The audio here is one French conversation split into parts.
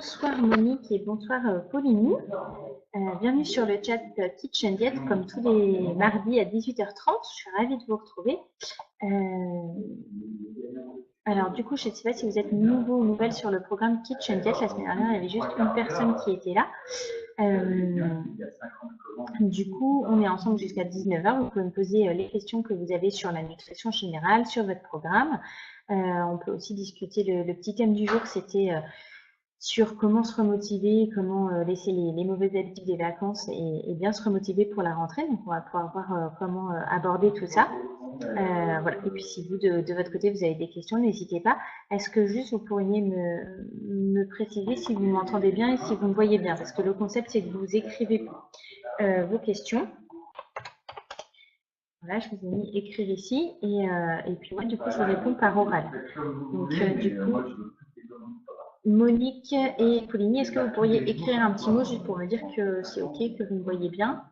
Bonsoir Monique et bonsoir Pauline. Bienvenue sur le chat Kitchen Diet comme tous les mardis à 18h30. Je suis ravie de vous retrouver. Alors du coup, je ne sais pas si vous êtes nouveau ou nouvelle sur le programme Kitchen Diet. La semaine dernière, il y avait juste une personne qui était là. Du coup, on est ensemble jusqu'à 19h. Vous pouvez me poser les questions que vous avez sur la nutrition générale, sur votre programme. On peut aussi discuter, le petit thème du jour, c'était sur comment se remotiver, comment laisser les mauvaises habitudes des vacances et bien se remotiver pour la rentrée. Donc, on va pouvoir voir comment aborder tout ça. Voilà. Et puis, si vous, de votre côté, vous avez des questions, n'hésitez pas. Est-ce que juste vous pourriez me préciser si vous m'entendez bien et si vous me voyez bien? Parce que le concept, c'est que vous écrivez vos questions. Voilà, je vous ai mis écrire ici et puis moi, du coup, je vous réponds par oral. Donc, du coup, Monique et Pauline, est-ce que vous pourriez écrire un petit mot juste pour me dire que c'est OK, que vous me voyez bien?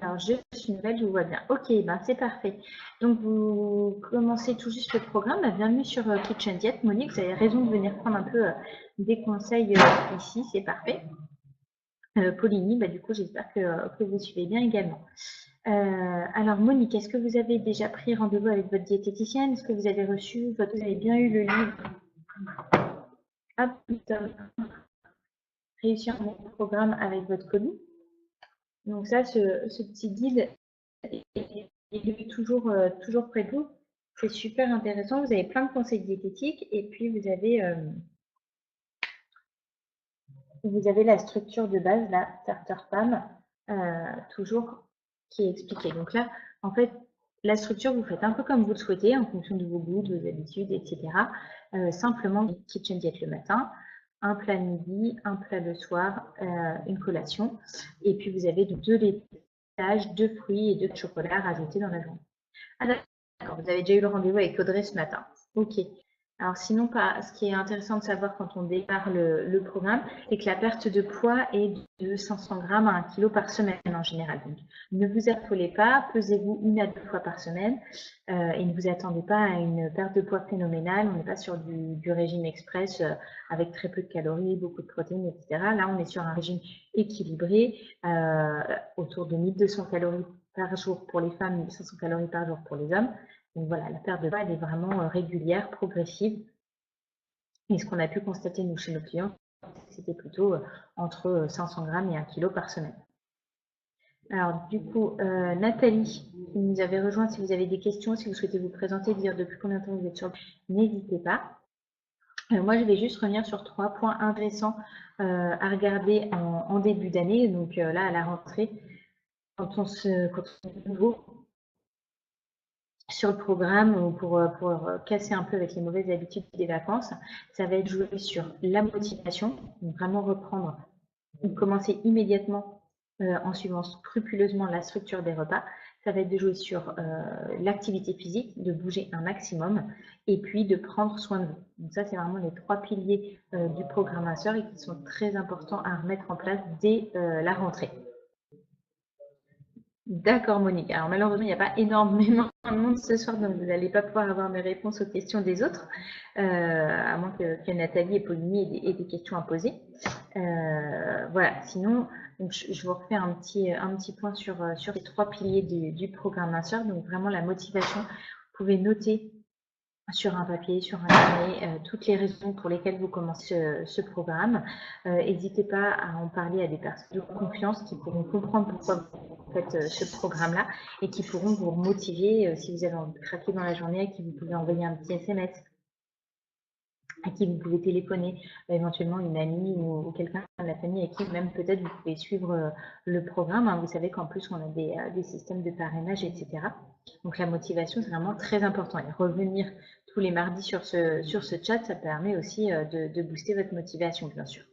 Alors, je suis nouvelle, je vous vois bien. OK, ben c'est parfait. Donc, vous commencez tout juste le programme. Bienvenue sur Kitchen Diet. Monique, vous avez raison de venir prendre un peu des conseils ici, c'est parfait. Pauline, bah, du coup, j'espère que vous suivez bien également. Alors, Monique, est-ce que vous avez déjà pris rendez-vous avec votre diététicienne? Est-ce que vous avez reçu, vous avez bien eu le livre? Hop, réussir mon programme avec votre colis. Donc ça, ce petit guide est toujours près de vous. C'est super intéressant. Vous avez plein de conseils diététiques et puis vous avez la structure de base, la starter PAM, toujours qui est expliquée. Donc là, en fait, la structure, vous faites un peu comme vous le souhaitez en fonction de vos goûts, de vos habitudes, etc. Simplement, Kitchen Diet le matin, un plat le midi, un plat le soir, une collation. Et puis, vous avez 2 laitages, 2 fruits et 2 chocolats rajoutés dans la journée. Ah, d'accord, vous avez déjà eu le rendez-vous avec Audrey ce matin. OK. Alors sinon, ce qui est intéressant de savoir quand on démarre le programme, c'est que la perte de poids est de 500 grammes à 1 kg par semaine en général. Donc, ne vous affolez pas, pesez-vous 1 à 2 fois par semaine et ne vous attendez pas à une perte de poids phénoménale. On n'est pas sur du régime express avec très peu de calories, beaucoup de protéines, etc. Là, on est sur un régime équilibré autour de 1200 calories par jour pour les femmes, 1500 calories par jour pour les hommes. Donc voilà, la perte de poids, elle est vraiment régulière, progressive. Et ce qu'on a pu constater, nous, chez nos clients, c'était plutôt entre 500 grammes et 1 kg par semaine. Alors, du coup, Nathalie, qui nous avait rejoint, si vous avez des questions, si vous souhaitez vous présenter, dire depuis combien de temps vous êtes sur le n'hésitez pas. Moi, je vais juste revenir sur 3 points intéressants à regarder en début d'année. Donc là, à la rentrée, quand on est nouveau sur le programme pour casser un peu avec les mauvaises habitudes des vacances, ça va être joué sur la motivation, donc vraiment reprendre ou commencer immédiatement en suivant scrupuleusement la structure des repas. Ça va être de jouer sur l'activité physique, de bouger un maximum et puis de prendre soin de vous. Donc ça, c'est vraiment les 3 piliers du programme Minceur et qui sont très importants à remettre en place dès la rentrée. D'accord, Monique. Alors, malheureusement, il n'y a pas énormément de monde ce soir, donc vous n'allez pas pouvoir avoir mes réponses aux questions des autres, à moins que Nathalie et Pauline aient des questions à poser. Voilà. Sinon, donc, je vous refais un petit point sur les 3 piliers du programme Minceur. Donc, vraiment, la motivation. Vous pouvez noter sur un papier, sur un carnet, toutes les raisons pour lesquelles vous commencez ce programme. N'hésitez pas à en parler à des personnes de confiance qui pourront comprendre pourquoi vous faites ce programme-là et qui pourront vous motiver si vous avez envie de craquer dans la journée, à qui vous pouvez envoyer un petit SMS, à qui vous pouvez téléphoner, éventuellement une amie ou quelqu'un de la famille à qui même peut-être vous pouvez suivre le programme. Hein. Vous savez qu'en plus on a des systèmes de parrainage, etc. Donc la motivation, c'est vraiment très important. Et revenir tous les mardis sur ce chat, ça permet aussi de booster votre motivation, bien sûr.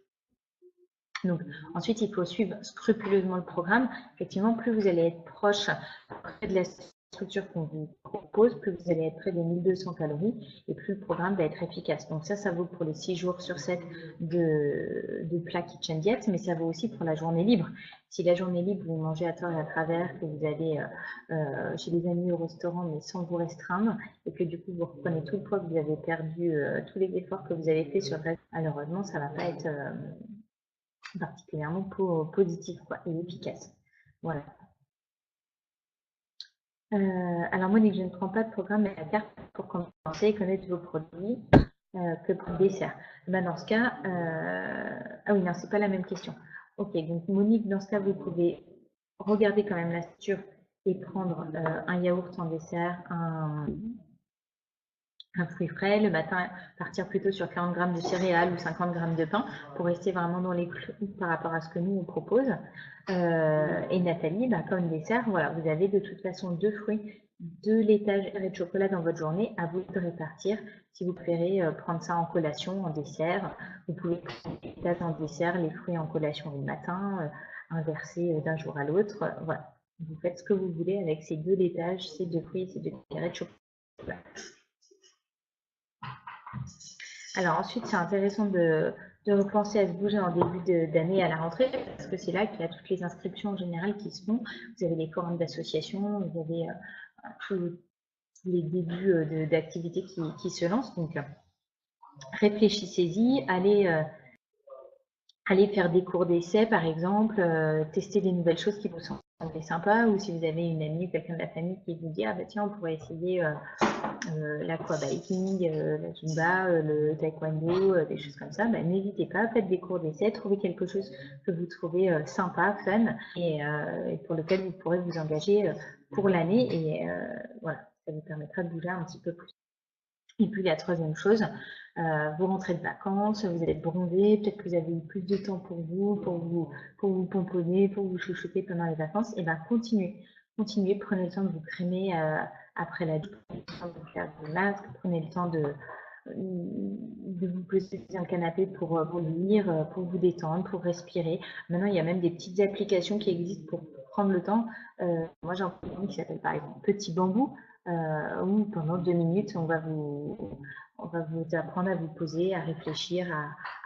Donc ensuite, il faut suivre scrupuleusement le programme. Effectivement, plus vous allez être proche de la structure qu'on vous propose, plus vous allez être près des 1200 calories et plus le programme va être efficace. Donc ça vaut pour les 6 jours sur 7 de plat Kitchen Diet, mais ça vaut aussi pour la journée libre. Si la journée libre, vous mangez à tort et à travers, que vous allez chez des amis au restaurant, mais sans vous restreindre, et que du coup, vous reprenez tout le poids que vous avez perdu, tous les efforts que vous avez fait sur le reste, malheureusement, ça ne va pas être particulièrement positif quoi, et efficace. Voilà. Alors Monique, je ne prends pas de programme à la carte pour commencer et connaître vos produits que pour le dessert. Ben, dans ce cas, ah oui, non, c'est pas la même question. Ok, donc Monique, dans ce cas, vous pouvez regarder quand même la structure et prendre un yaourt en dessert, un fruit frais, le matin, partir plutôt sur 40 grammes de céréales ou 50 grammes de pain pour rester vraiment dans les clous par rapport à ce que nous on propose. Et Nathalie, bah, comme dessert, voilà, vous avez de toute façon 2 fruits, 2 laitages et de chocolat dans votre journée, à vous de répartir. Si vous préférez prendre ça en collation, en dessert, vous pouvez prendre les laitages en dessert, les fruits en collation le matin, inverser d'un jour à l'autre. Voilà, vous faites ce que vous voulez avec ces 2 laitages, ces 2 fruits, ces 2 carrés de chocolat. Alors ensuite, c'est intéressant de repenser à se bouger en début d'année à la rentrée, parce que c'est là qu'il y a toutes les inscriptions en général qui se font. Vous avez les forums d'associations, vous avez tous les débuts d'activités qui se lancent. Donc réfléchissez-y, allez faire des cours d'essai par exemple, tester des nouvelles choses qui vous semblent sympas, ou si vous avez une amie ou quelqu'un de la famille qui vous dit ah bah tiens on pourrait essayer l'aquabiking, la zumba, le taekwondo, des choses comme ça, bah, n'hésitez pas, faites des cours d'essai, trouvez quelque chose que vous trouvez sympa, fun, et pour lequel vous pourrez vous engager pour l'année, et voilà, ça vous permettra de bouger un petit peu plus. Et puis la troisième chose, vous rentrez de vacances, vous allez être bronzé, peut-être que vous avez eu plus de temps pour vous pomponner, pour vous chouchouter pendant les vacances, et bien continuez, prenez le temps de vous crémer après la douche, prenez le temps de vous faire des masques, prenez le temps de vous poser sur le canapé pour lire, pour vous détendre, pour respirer. Maintenant, il y a même des petites applications qui existent pour prendre le temps. Moi, j'en connais une qui s'appelle par exemple Petit Bambou, où pendant 2 minutes, on va vous apprendre à vous poser, à réfléchir,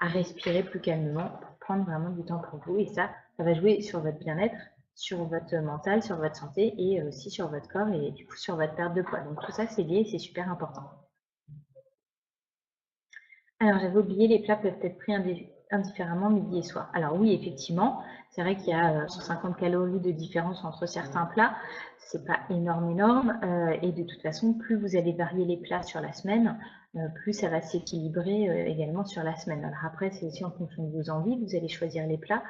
à respirer plus calmement, pour prendre vraiment du temps pour vous. Et ça va jouer sur votre bien-être, sur votre mental, sur votre santé et aussi sur votre corps et du coup sur votre perte de poids. Donc tout ça, c'est lié et c'est super important. Alors, j'avais oublié, les plats peuvent être pris indifféremment midi et soir. Alors oui, effectivement, c'est vrai qu'il y a 150 calories de différence entre certains plats. C'est pas énorme. Et de toute façon, plus vous allez varier les plats sur la semaine, plus ça va s'équilibrer également sur la semaine. Alors après, c'est aussi en fonction de vos envies, vous allez choisir les plats.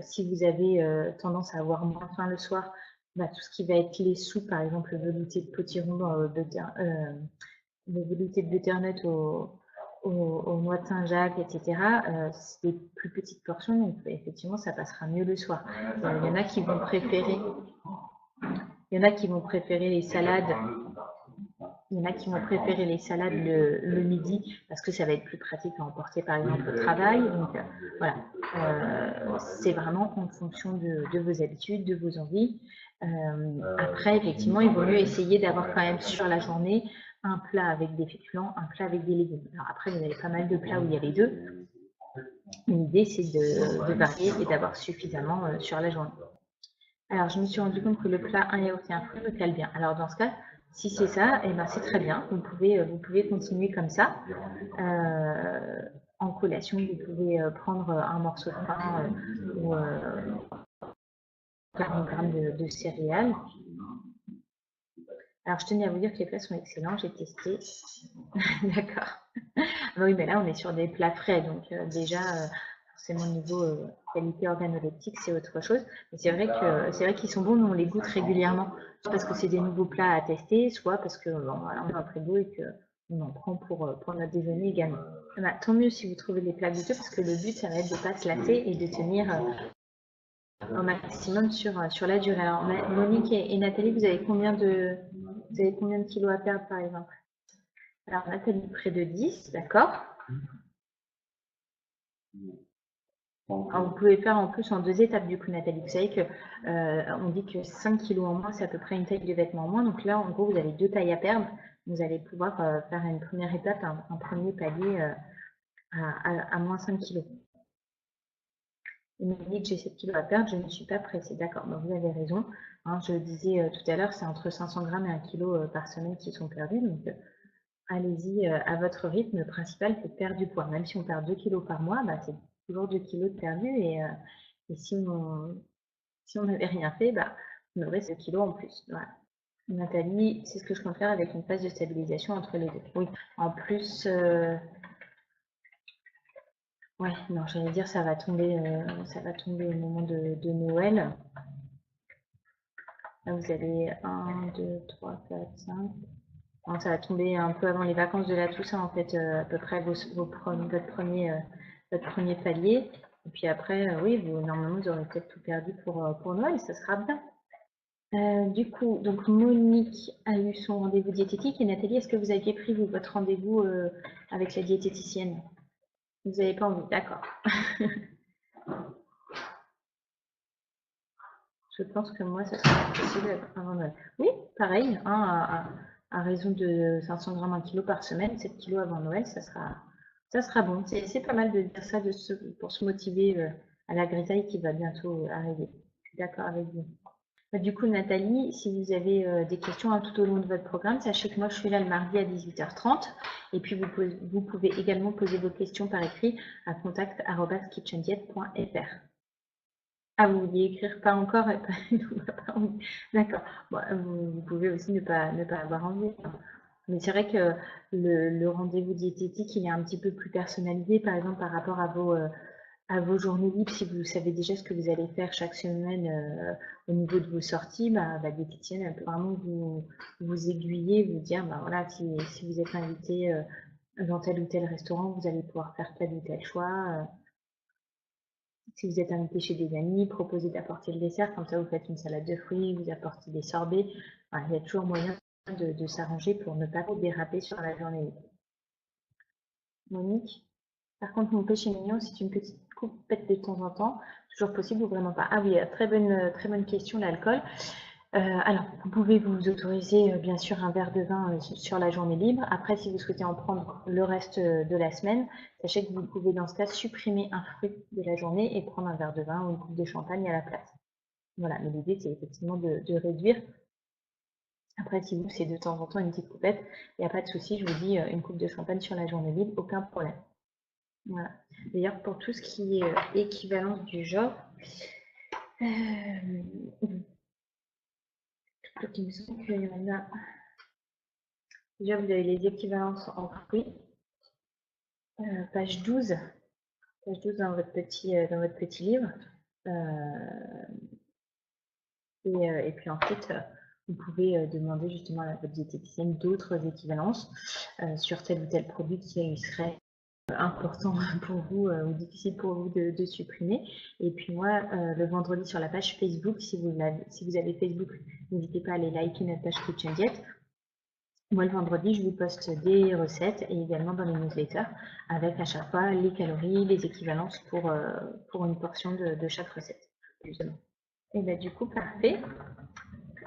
Si vous avez tendance à avoir moins faim le soir, bah, tout ce qui va être les soupes, par exemple le velouté de potiron, le velouté de butternut aux noix de Saint-Jacques, etc. C'est des plus petites portions, donc effectivement, ça passera mieux le soir. Il y en a qui vont préférer, les salades. Il y en a qui vont préférer les salades le midi parce que ça va être plus pratique à emporter par exemple au travail. Donc voilà, c'est vraiment en fonction de vos habitudes, de vos envies. Après, effectivement, il vaut mieux essayer d'avoir quand même sur la journée un plat avec des féculents, un plat avec des légumes. Alors après, vous avez pas mal de plats où il y a les deux. L'idée, c'est de varier et d'avoir suffisamment sur la journée. Alors, je me suis rendu compte que le plat un yaourt et un fruit me cale bien. Alors, dans ce cas, si c'est ça, eh ben, c'est très bien. Vous pouvez continuer comme ça. En collation, vous pouvez prendre un morceau de pain ou 40 grammes de céréales. Alors, je tenais à vous dire que les plats sont excellents. J'ai testé. D'accord. Oui, mais là, on est sur des plats frais. Donc, déjà, forcément, niveau qualité organoleptique, c'est autre chose. Mais c'est vrai qu'ils sont bons, mais on les goûte régulièrement. Soit parce que c'est des nouveaux plats à tester, soit parce que voilà, on a un frigo et qu'on en prend pour notre déjeuner également. Bah, tant mieux si vous trouvez les plats goûteux, parce que le but, ça va être de ne pas se lasser et de tenir au maximum sur la durée. Alors, Monique et Nathalie, vous avez combien de kilos à perdre, par exemple? Alors, Nathalie, près de 10, d'accord. Alors, vous pouvez faire en plus en 2 étapes du coup, Nathalie. Vous savez que on dit que 5 kilos en moins, c'est à peu près une taille de vêtement en moins. Donc là, en gros, vous avez 2 tailles à perdre. Vous allez pouvoir faire une première étape, un premier palier à moins 5 kilos. Il m'a dit que j'ai 7 kilos à perdre, je ne suis pas pressée. D'accord, donc vous avez raison. Hein, je disais tout à l'heure, c'est entre 500 grammes et 1 kilo par semaine qui sont perdus. Donc allez-y à votre rythme. Le principal, c'est de perdre du poids. Même si on perd 2 kilos par mois, bah, c'est toujours 2 kilos de perdu et si on n'avait rien fait, bah, on aurait 2 kilos en plus. Voilà. Nathalie, c'est ce que je compte faire avec une phase de stabilisation entre les deux. Oui, en plus, ouais, non, j'allais dire ça va tomber au moment de Noël. Là, vous avez 1, 2, 3, 4, 5. Non, ça va tomber un peu avant les vacances de la Toussaint, en fait, à peu près votre premier palier. Et puis après, oui, normalement, vous aurez peut-être tout perdu pour Noël, ça sera bien. Du coup, donc Monique a eu son rendez-vous diététique et Nathalie, est-ce que vous aviez pris votre rendez-vous avec la diététicienne? Vous n'avez pas envie, d'accord. Je pense que moi, ça sera possible avant Noël. Oui, pareil, hein, à raison de 500 grammes 1 kilo par semaine, 7 kilos avant Noël, ça sera bon. C'est pas mal de dire ça pour se motiver à la grisaille qui va bientôt arriver. Je suis d'accord avec vous. Du coup, Nathalie, si vous avez des questions tout au long de votre programme, sachez que moi, je suis là le mardi à 18h30. Et puis, vous pouvez également poser vos questions par écrit à contact@kitchendiet.fr. Ah, vous vouliez écrire pas encore et pas envie. D'accord. Bon, vous pouvez aussi ne pas avoir envie. Mais c'est vrai que le rendez-vous diététique, il est un petit peu plus personnalisé, par exemple, par rapport à vos journées libres. Si vous savez déjà ce que vous allez faire chaque semaine au niveau de vos sorties, bah, la diététicienne, elle peut vraiment vous aiguiller, vous dire, bah, voilà, si vous êtes invité dans tel ou tel restaurant, vous allez pouvoir faire tel ou tel choix. Si vous êtes invité chez des amis, proposez d'apporter le dessert, comme ça vous faites une salade de fruits, vous apportez des sorbets. Enfin, il y a toujours moyen de s'arranger pour ne pas trop déraper sur la journée. Monique, par contre, mon péché mignon, c'est une petite coupette de temps en temps. Toujours possible ou vraiment pas? Ah oui, très bonne question, l'alcool. Alors, vous pouvez vous autoriser bien sûr un verre de vin sur la journée libre. Après, si vous souhaitez en prendre le reste de la semaine, sachez que vous pouvez dans ce cas supprimer un fruit de la journée et prendre un verre de vin ou une coupe de champagne à la place. Voilà, mais l'idée c'est effectivement de réduire. Après, si vous, c'est de temps en temps une petite coupette, il n'y a pas de souci, je vous dis une coupe de champagne sur la journée libre, aucun problème. Voilà. D'ailleurs, pour tout ce qui est équivalence du genre, il me semble qu'il y en a. Déjà, vous avez les équivalences en fruits. Page 12 dans votre petit livre. Et puis ensuite, vous pouvez demander justement à votre diététicienne d'autres équivalences sur tel ou tel produit qui serait important pour vous ou difficile pour vous de supprimer. Et puis moi, le vendredi sur la page Facebook, si vous avez Facebook, n'hésitez pas à aller liker notre page Kitchen Diet. Moi, le vendredi, je vous poste des recettes et également dans les newsletters avec à chaque fois les calories, les équivalences pour une portion de chaque recette, justement. Et bien, du coup, parfait.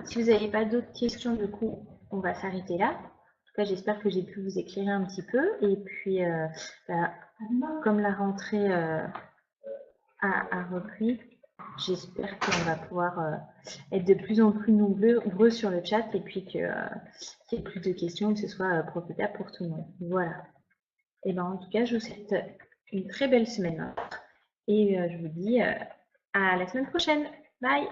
Si vous n'avez pas d'autres questions, du coup, on va s'arrêter là. En tout cas, j'espère que j'ai pu vous éclairer un petit peu. Et puis, comme la rentrée a repris, j'espère qu'on va pouvoir être de plus en plus nombreux sur le chat et puis qu'il y ait plus de questions, que ce soit profitable pour tout le monde. Voilà. Et ben, en tout cas, je vous souhaite une très belle semaine. Et je vous dis à la semaine prochaine. Bye!